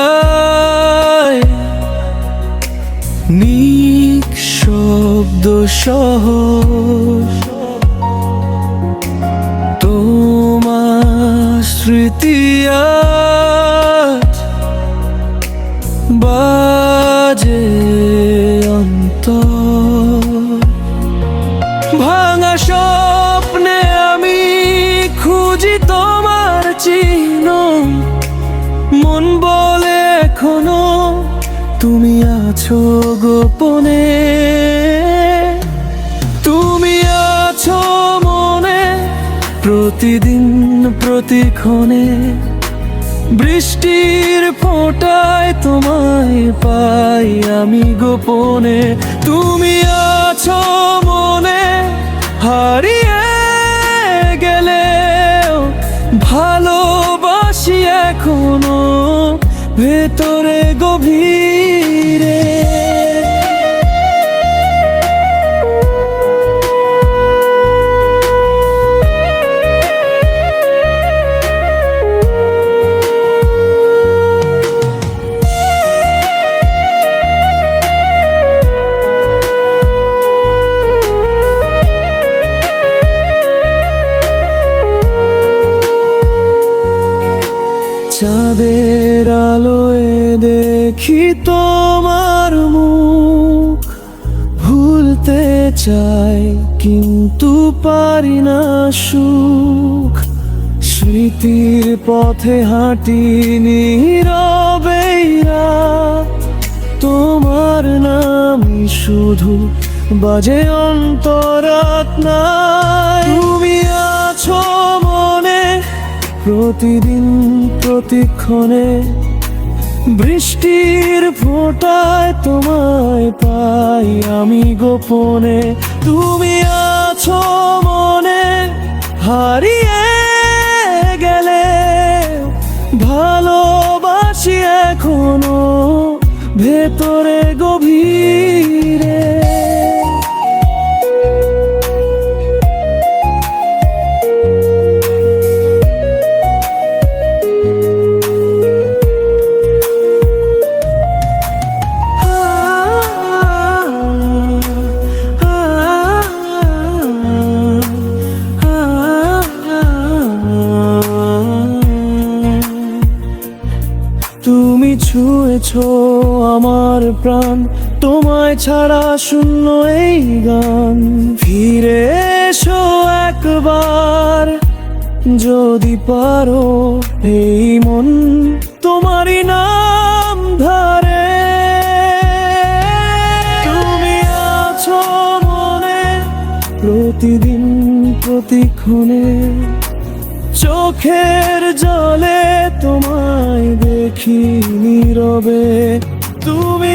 যায় নিঃশব্দ সহজ তোমার স্মৃতি আজ বাজে অন্তর। ভাঙা স্বপ্নে আমি খুঁজি তোমার চিহ্ন, মন বলে এখনো তুমি আছো গোপনে। তুমি আছো মনে প্রতিদিন প্রতিক্ষণে, বৃষ্টির ফোঁটায় তোমায় পাই আমি গোপনে। তুমি আছো মনে হারিয়ে গেলেও ভালোবাসি এখনো ভেতরে গভীরে। চাঁদের আলোয় দেখি তোমার মুখ, ভুলতে চাই কিন্তু পারি না সুখ। স্মৃতির পথে হাঁটি নীরবে রাত, তোমার নামই শুধু বাজে অন্তরাত্মায়। তুমি আছো মনে প্রতিদিন প্রতিক্ষণে, বৃষ্টির ফোঁটায় তোমায় পাই আমি গোপনে। তুমি আছো মনে হারিয়ে গেলে ভালোবাসি এখনো ভেতরে গভীরে। তুমি ছুঁয়েছো আমার প্রাণ, তোমায় ছাড়া শূন্য এই গান। ফিরে এসো একবার যদি পারো, এই মন তোমারই নাম ধরে। তুমি আছো মনে প্রতিদিন প্রতিক্ষণে, চোখের জলে তোমায় দেখি নীরবে। তুমি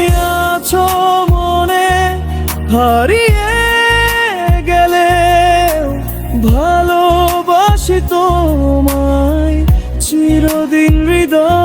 আছো মনে হারিয়ে গেলে ভালোবাসি তোমায় চিরদিন হৃদয়।